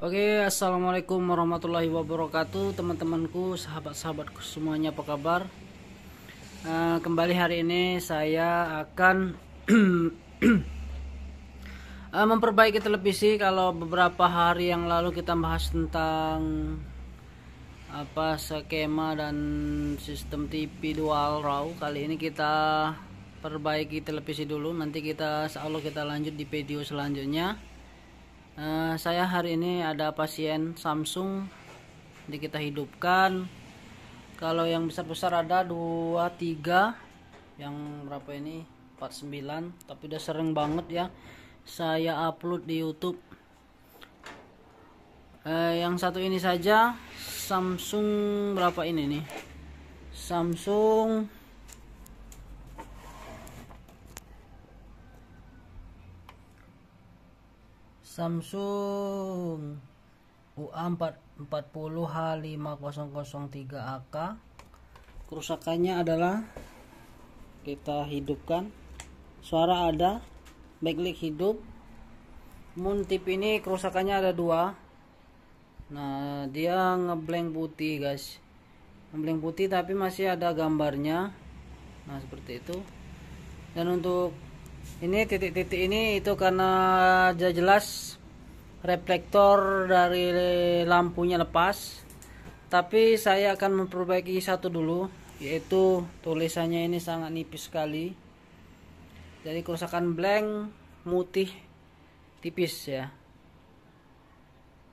Oke, assalamualaikum warahmatullahi wabarakatuh, teman-temanku, sahabat-sahabatku semuanya, apa kabar? Kembali hari ini saya akan memperbaiki televisi. Kalau beberapa hari yang lalu kita bahas tentang skema dan sistem TV dual raw, kali ini kita perbaiki televisi dulu. Nanti insya Allah kita lanjut di video selanjutnya. Saya hari ini ada pasien Samsung, jadi kita hidupkan. Kalau yang besar-besar ada 23, yang berapa ini 49, tapi udah sering banget ya saya upload di YouTube. Yang satu ini saja Samsung berapa ini nih, Samsung UA40H5003AK. Kerusakannya adalah, kita hidupkan, suara ada, backlight hidup. Moon tip ini kerusakannya ada 2. Nah, dia ngeblank putih guys, ngeblank putih tapi masih ada gambarnya. Nah, seperti itu. Dan untuk ini titik-titik ini itu karena jelas reflektor dari lampunya lepas. Tapi saya akan memperbaiki satu dulu, yaitu tulisannya ini sangat nipis sekali. Jadi kerusakan blank putih tipis ya,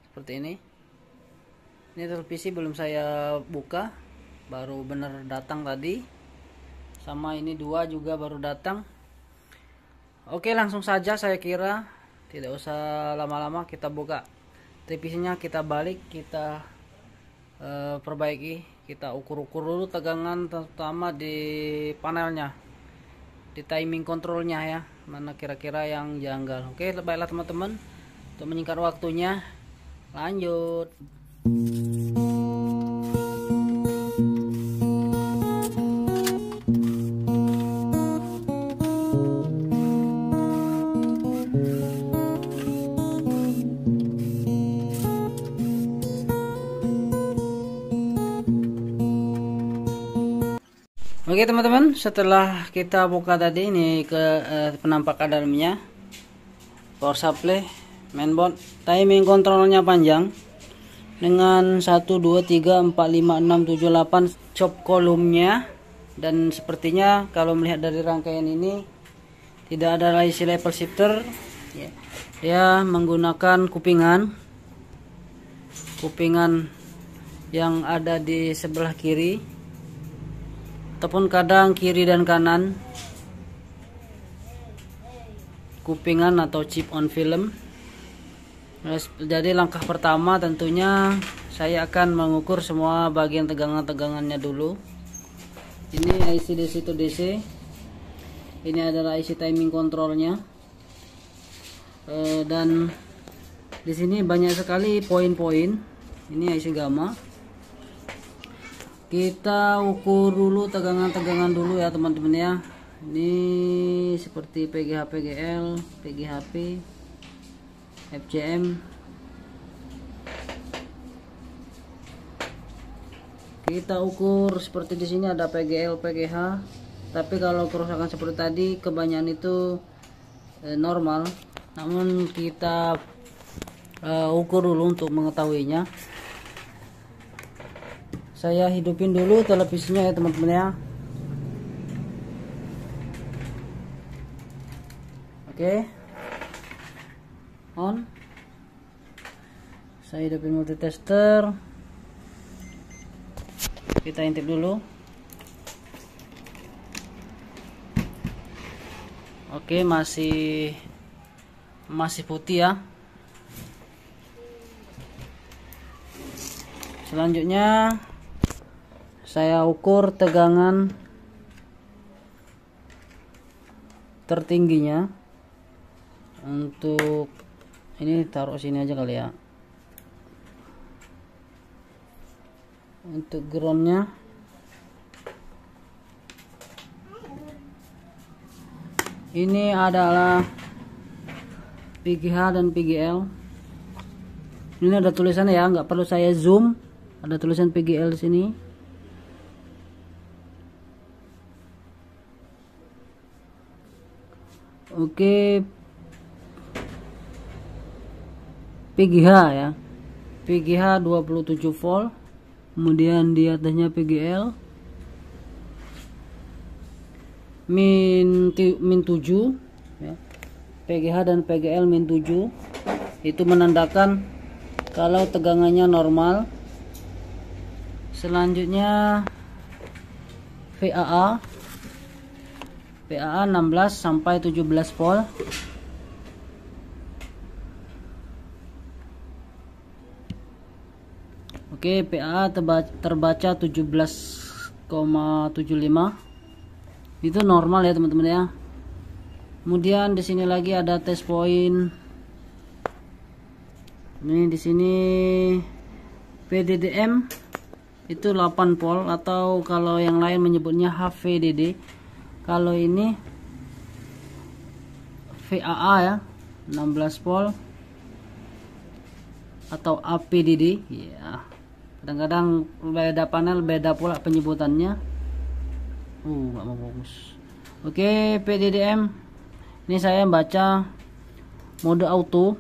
seperti ini. Ini televisi belum saya buka, baru bener datang tadi. Sama ini 2 juga baru datang. Oke, langsung saja, saya kira tidak usah lama-lama, kita buka televisinya, kita balik, kita perbaiki, kita ukur-ukur dulu tegangan, terutama di panelnya, di timing kontrolnya ya, mana kira-kira yang janggal. Oke, baiklah teman-teman, untuk menyingkat waktunya, lanjut. Oke teman-teman, setelah kita buka tadi ini ke penampakan dalamnya, power supply, mainboard, timing kontrolnya panjang dengan 1 2 3 4 5 6 7 8 chop kolumnya. Dan sepertinya kalau melihat dari rangkaian ini tidak ada IC level shifter ya. Dia menggunakan kupingan yang ada di sebelah kiri ataupun kadang kiri dan kanan, kupingan atau chip on film. Jadi langkah pertama tentunya saya akan mengukur semua bagian tegangannya dulu. Ini IC DC to DC, ini adalah IC timing kontrolnya, dan di sini banyak sekali poin-poin. Ini IC gamma. Kita ukur dulu tegangan dulu ya teman-teman ya. Ini seperti PGH, PGL, PGHP, FCM. Kita ukur seperti di sini ada PGL, PGH. Tapi kalau kerusakan seperti tadi kebanyakan itu normal. Namun kita ukur dulu untuk mengetahuinya. Saya hidupin dulu televisinya ya teman-teman ya. Oke, on. Saya hidupin multitester. Kita intip dulu. Oke, masih putih ya. Selanjutnya saya ukur tegangan tertingginya. Untuk ini taruh sini aja kali ya. Untuk groundnya ini adalah PGH dan PGL. Ini ada tulisannya ya, nggak perlu saya zoom. Ada tulisan PGL di sini. Oke, PGH ya. PGH 27 volt. Kemudian di atasnya PGL min 7 ya. PGH dan PGL min 7 itu menandakan kalau tegangannya normal. Selanjutnya VAA 16 sampai 17 volt. Oke, PAA terbaca 17,75. Itu normal ya teman-teman ya. Kemudian di sini lagi ada test point. Ini di sini PDDM itu 8 volt, atau kalau yang lain menyebutnya HVDD. Kalau ini VAA ya 16 volt atau APDD ya. Kadang-kadang beda panel, beda pula penyebutannya. Nggak mau fokus. Oke, PDDM. Ini saya baca mode auto.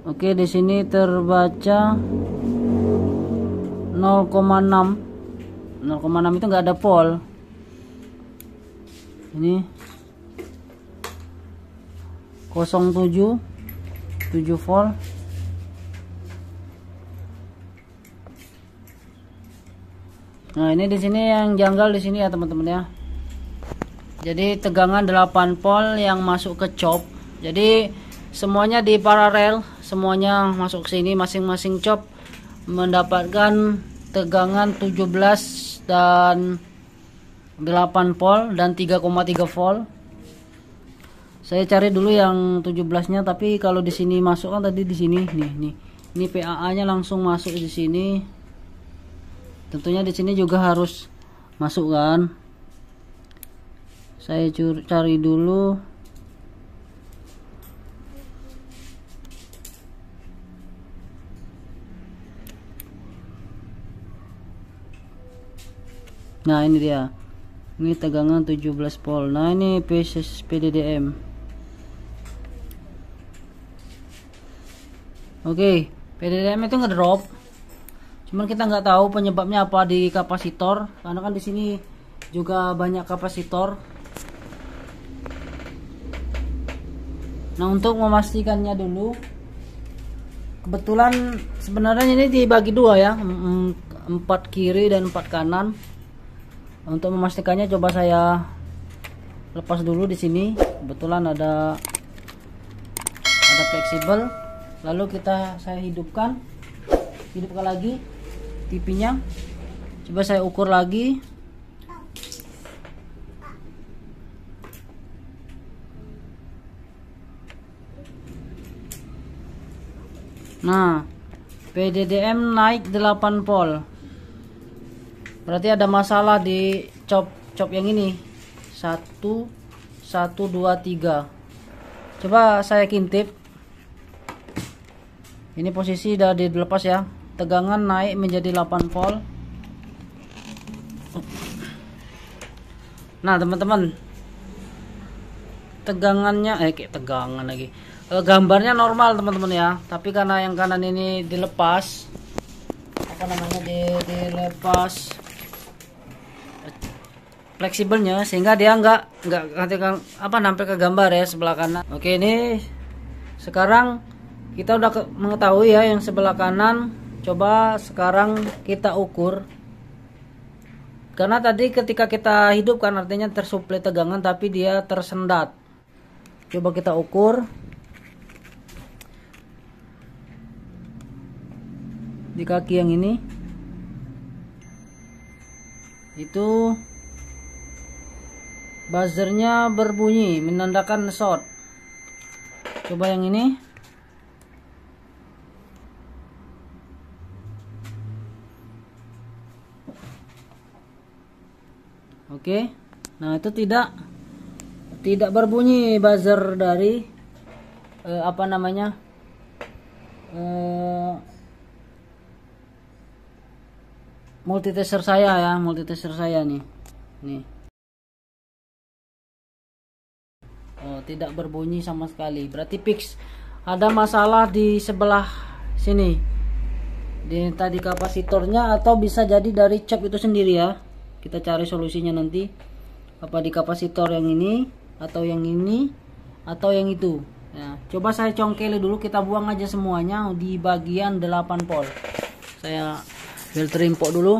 Oke, di sini terbaca 0,6. 0,6 itu nggak ada volt. Ini 07 7 volt. Nah, ini di sini yang janggal di sini ya teman-teman ya. Jadi tegangan 8 volt yang masuk ke chop. Jadi semuanya di paralel, semuanya masuk ke sini, masing-masing chop mendapatkan tegangan 17 dan 8 volt dan 3,3 volt. Saya cari dulu yang 17-nya, tapi kalau di sini masuk kan tadi di sini nih. Ini PAA-nya langsung masuk di sini. Tentunya di sini juga harus masuk kan. Saya cari dulu. Nah, ini dia. Ini tegangan 17 volt. Nah, ini PDDM. Oke, PDDM itu ngedrop. Cuman kita nggak tahu penyebabnya apa di kapasitor, karena kan di sini juga banyak kapasitor. Nah, untuk memastikannya dulu, kebetulan sebenarnya ini dibagi dua ya, 4 kiri dan 4 kanan. Untuk memastikannya coba saya lepas dulu di sini. Kebetulan ada fleksibel. Lalu saya hidupkan lagi TV-nya. Coba saya ukur lagi. Nah, PDDM naik 8 volt. Berarti ada masalah di chop yang ini. 1 2 3. Coba saya kintip. Ini posisi udah dilepas ya. Tegangan naik menjadi 8 volt. Nah, teman-teman, tegangannya tegangan lagi. Gambarnya normal teman-teman ya. Tapi karena yang kanan ini dilepas, dilepas fleksibelnya, sehingga dia nggak nampil ke gambar ya sebelah kanan. Oke, ini sekarang kita udah mengetahui ya yang sebelah kanan. Coba sekarang kita ukur. Karena tadi ketika kita hidupkan artinya tersuplai tegangan, tapi dia tersendat. Coba kita ukur. Di kaki yang ini. Itu buzzernya berbunyi menandakan short. Coba yang ini. Oke, nah itu tidak tidak berbunyi buzzer dari apa namanya, multitester saya ya, multitester saya nih. Tidak berbunyi sama sekali, berarti fix. Ada masalah di sebelah sini, di tadi kapasitornya, atau bisa jadi dari cap itu sendiri ya. Kita cari solusinya nanti, apa di kapasitor yang ini, atau yang ini, atau yang itu ya. Coba saya congkeli dulu, kita buang aja semuanya di bagian 8 volt. Saya filter import dulu.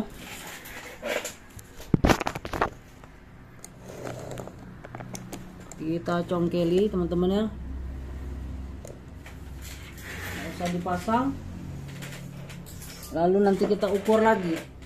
Kita congkeli teman-teman ya, nggak usah dipasang. Lalu nanti kita ukur lagi.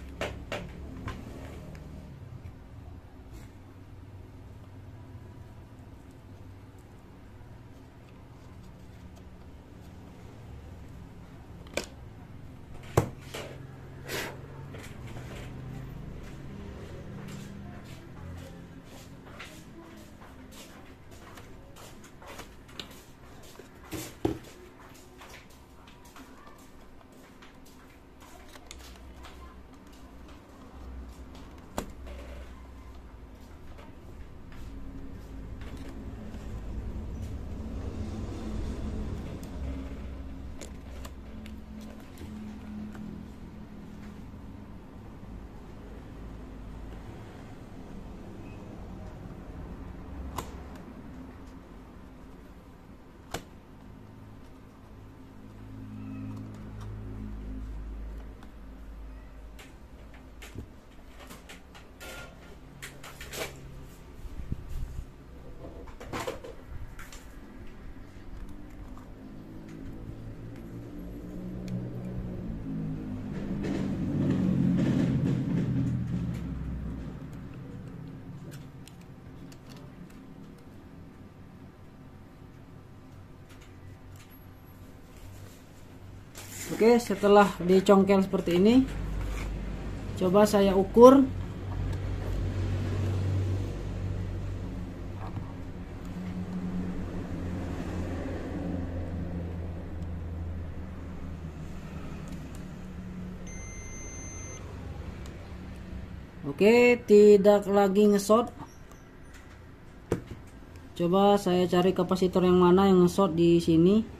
Oke, setelah dicongkel seperti ini, coba saya ukur. Oke, tidak lagi ngesot. Coba saya cari kapasitor yang mana yang ngesot di sini.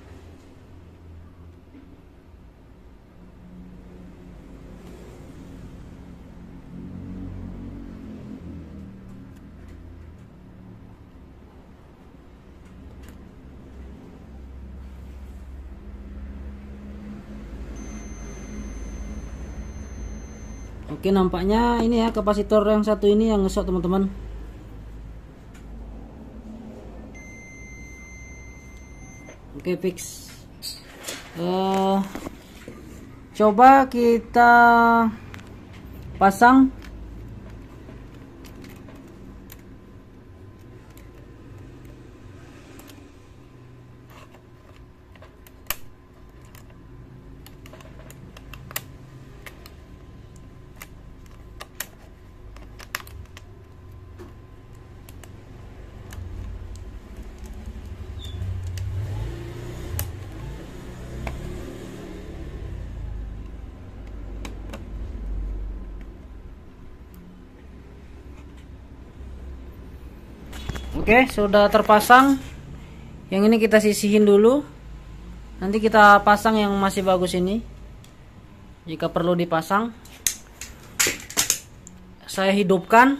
Oke, nampaknya ini ya, kapasitor yang satu ini yang ngesot teman-teman. Oke, fix. Coba kita pasang. Oke, sudah terpasang. Yang ini kita sisihin dulu. Nanti kita pasang yang masih bagus ini. Jika perlu dipasang, saya hidupkan.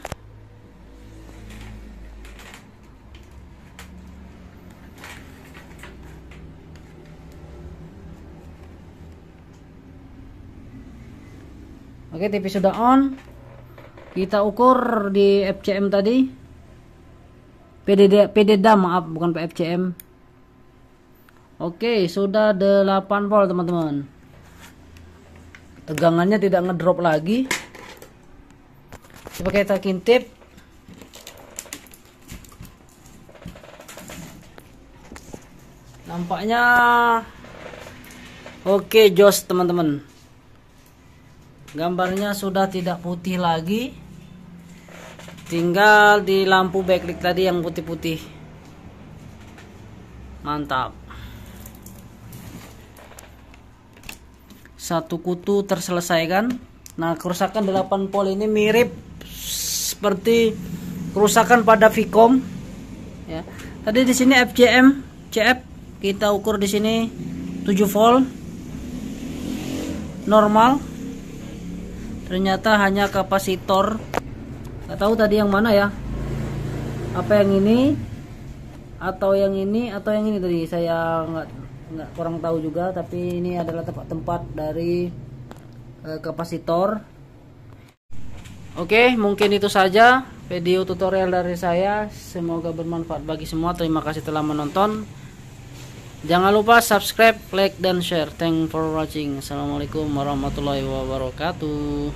Oke, TV sudah on. Kita ukur di FCM tadi. PDDA maaf, bukan PFCM. Oke, sudah 8 volt teman-teman. Tegangannya tidak ngedrop lagi. Coba kita kintip. Nampaknya oke, jos teman-teman. Gambarnya sudah tidak putih lagi, tinggal di lampu backlight tadi yang putih-putih. Mantap. Satu kutu terselesaikan. Nah, kerusakan 8 volt ini mirip seperti kerusakan pada Vicom ya. Tadi di sini FJM CF kita ukur di sini 7 volt normal. Ternyata hanya kapasitor. Nggak tahu tadi yang mana ya, apa yang ini atau yang ini atau yang ini tadi, saya nggak kurang tahu juga, tapi ini adalah tempat dari kapasitor. Oke, mungkin itu saja video tutorial dari saya, semoga bermanfaat bagi semua. Terima kasih telah menonton, jangan lupa subscribe, like dan share. Thanks for watching. Assalamualaikum warahmatullahi wabarakatuh.